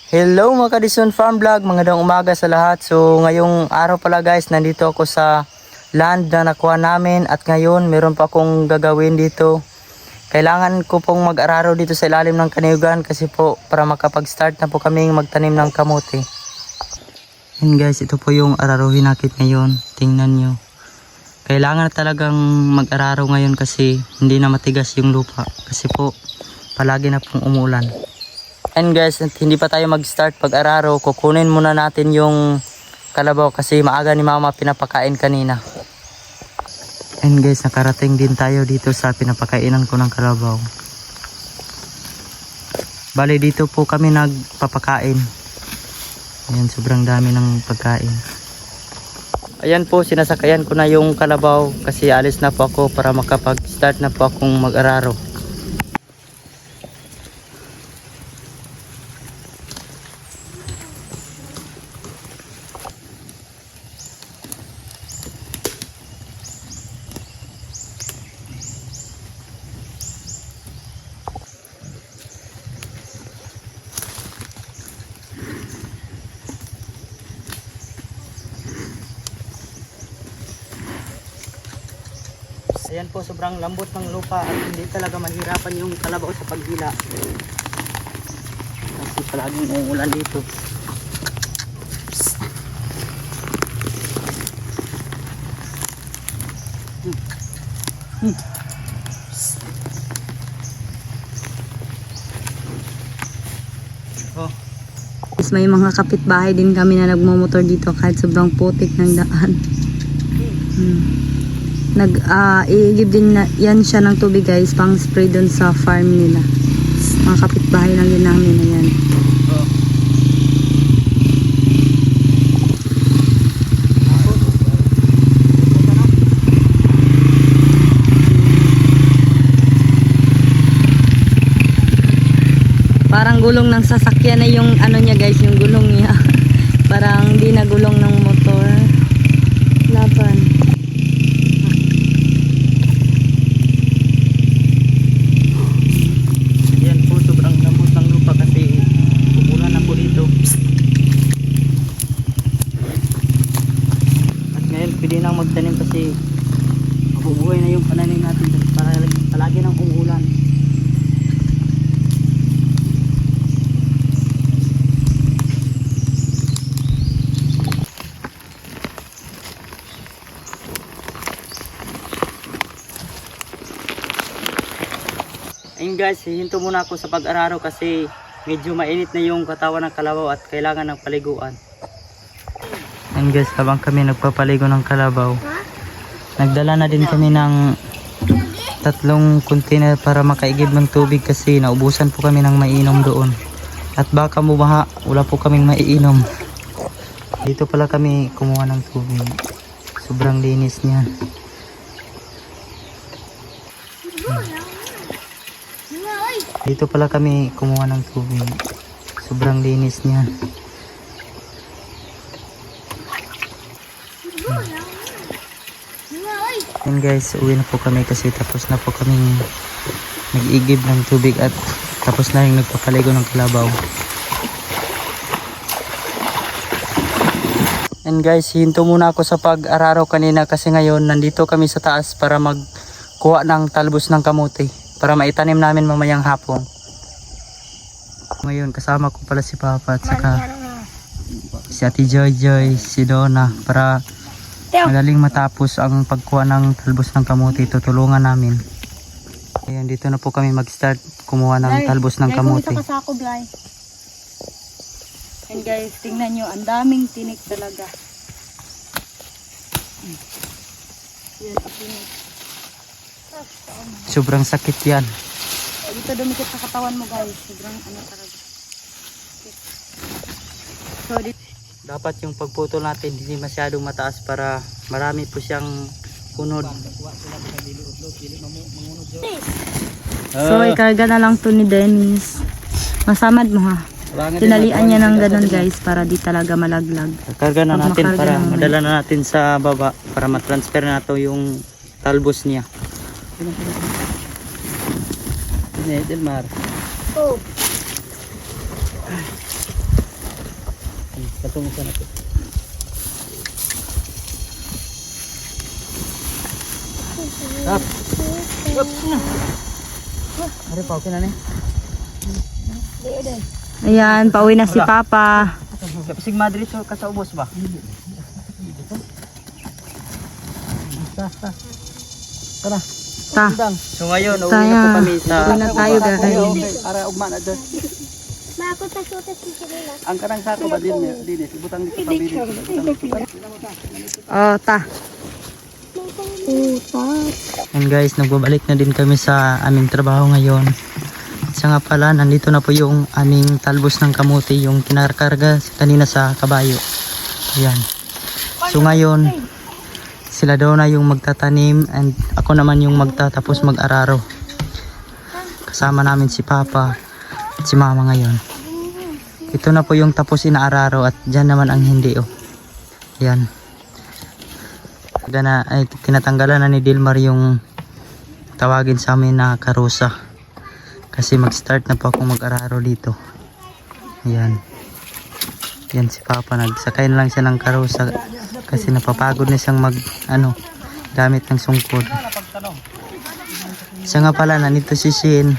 Hello mga Kadison Farm Vlog, magandang umaga sa lahat. So ngayong araw pala guys, nandito ako sa land na nakuha namin at ngayon meron pa akong gagawin dito. Kailangan ko pong mag-araro dito sa ilalim ng kaniyugan kasi po para makapag-start na po kaming magtanim ng kamote. Yan guys, ito po yung araruhin natin ngayon. Tingnan nyo. Kailangan talagang mag-araro ngayon kasi hindi na matigas yung lupa kasi po palagi na pong umulan. And guys, hindi pa tayo mag-start pag-araro, kukunin muna natin yung kalabaw kasi maaga ni mama pinapakain kanina. And guys, nakarating din tayo dito sa pinapakainan ko ng kalabaw. Bali dito po kami nagpapakain. Ayan, sobrang dami ng pagkain. Ayan po, sinasakayan ko na yung kalabaw kasi alis na po ako para makapag-start na po akong mag-araro. Ayan po, sobrang lambot ng lupa at hindi talaga mahirapan yung kalabaw sa paghila. Kasi palaging uulan dito. Oh. May mga kapitbahay din kami na nagmumotor dito kahit sobrang putik ng daan. Nag-iigib din na, yan siya ng tubig guys, pang spray dun sa farm nila. Mga kapitbahay lang din namin, ayan. Oh. Parang gulong ng sasakyan na yung ano niya guys, yung gulong niya. Parang hindi na gulong ng motor. Laban. Ayan po, sobrang lambot ng lupa kasi umulan na po dito. At ngayon pwede nang magtanim kasi mabubuhay na yung pananim natin para palagi nang umulan. Ayun guys, hihinto muna ako sa pag-araro kasi medyo mainit na yung katawan ng kalabaw at kailangan ng paliguan. Ayun guys, habang kami nagpapaligo ng kalabaw, nagdala na din kami ng 3 container para makaigib ng tubig kasi naubusan po kami ng maiinom doon. At baka mubaha, wala po kaming maiinom. Dito pala kami kumuha ng tubig. Sobrang linis niya. Dito pala kami kumuha ng tubig. Sobrang linis niya. And guys, uwi na po kami kasi tapos na po kami nag-igib ng tubig at tapos na rin nagpapaligo ng kalabaw. And guys, hinto muna ako sa pag-araro kanina kasi ngayon nandito kami sa taas para magkuha ng talbos ng kamote para maitanim namin mamayang hapon. Ngayon kasama ko pala si Papa at saka si Ate Joy Joy, si Donna para madaling matapos ang pagkuha ng talbos ng kamote. Tutulungan namin. Ayan, dito na po kami mag-start kumuha ng talbos ng kamote. And guys, tingnan nyo, ang daming tinik talaga. Yan, tinik. Sobrang sakit yan. Dito dumikit sa katawan mo guys. Sobrang ano talaga. So, Dapat yung pagputol natin hindi masyadong mataas para marami po siyang kunod. so ikarga na lang to ni Dennis. Masamad mo ha. Tinalian niya ng ganun guys para di talaga malaglag. Karga na Pag natin makarga para naman. madala na natin sa baba para matransfer na to yung talbos niya. Delmar. Oh. tungo sa natin. Up. Up. Ari pa okay na ni. Ayan, pauwi na si Papa. Kapsig Madrid so ka sa ubos ba? Tara. Ta. So ngayon, uwi Tayo. na po kami sa... Uwi na tayo, guys. Ara, ugma na doon. Ang karang sako ba din niya? Dinis, ibutang dito sa bilis. Oh, ta. And guys, nagbabalik na din kami sa aming trabaho ngayon. At siya nga pala, nandito na po yung aming talbos ng kamote, yung kinarkarga kanina sa kabayo. Ayan. So ngayon, sila daw na yung magtatanim and ako naman yung magtatapos mag-araro. Kasama namin si Papa at si Mama ngayon. Ito na po yung tapos inaararo at dyan naman ang hindi oh. Yan. Ay, tinatanggalan na ni Dilmar yung tawagin sa amin na karusa. Kasi mag-start na po ako mag-araro dito. Ayan. Yan si Papa. Nagsakay na lang siya ng karusa. Kasi napapagod na siyang gamit ng sungkod. Siya nga pala, nandito si Shin.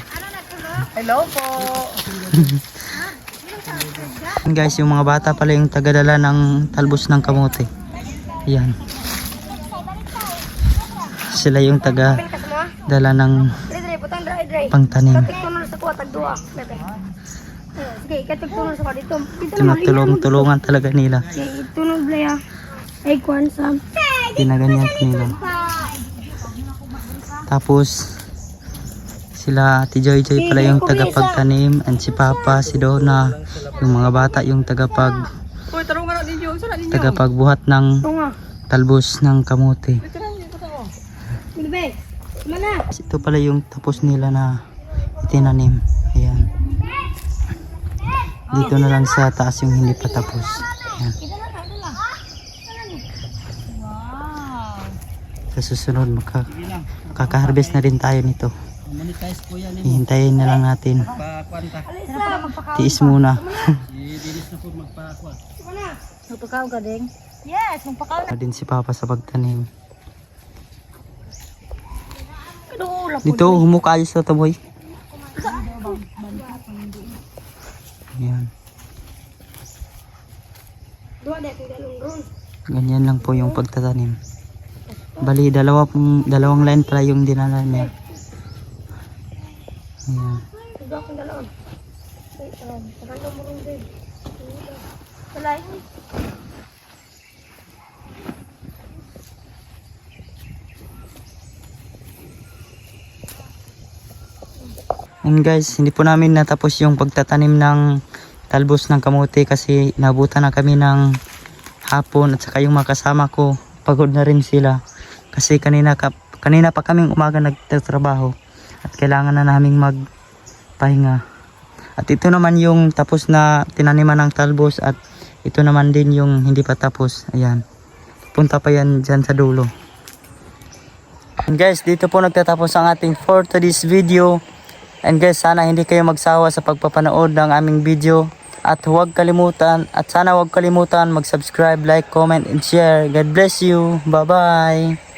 Hello po. Guys, yung mga bata pala yung tagadala ng talbos ng kamote. Yan. Sila yung tagadala ng pangtanim. Tinutulong-tulungan talaga nila. Ginaganyan nila. Tapos sila Ate Joy Joy pala yung tagapagtanim and si Papa, si Donna, yung mga bata yung tagapagbuhat ng talbos ng kamote. Ito pala yung tapos nila na itinanim. Ayan. Dito na lang sa taas yung hindi pa tapos. Ayan. Sa susunod makaka-harvest na rin tayo nito. Hihintayin na lang natin. Tiis muna. Magpakaw ka ding? Yes, magpakaw Na din si Papa sa pagtanim. Dito humukayo sa taboy. Ayan. Ganyan lang po yung pagtatanim. Bali, dalawang line pala yung dinala niya. Ayan. And guys, hindi po namin natapos yung pagtatanim ng talbos ng kamote kasi nabutan na kami ng hapon at saka yung mga kasama ko pagod na rin sila kasi kanina pa kaming umaga nagtatrabaho at kailangan na naming magpahinga. At ito naman yung tapos na tinaniman ng talbos at ito naman din yung hindi pa tapos. Ayan. Punta pa yan dyan sa dulo. And guys, dito po nagtatapos ang ating for today's video. And guys, sana hindi kayo magsawa sa pagpapanood ng aming video. At sana huwag kalimutan mag-subscribe, like, comment, and share. God bless you. Bye-bye.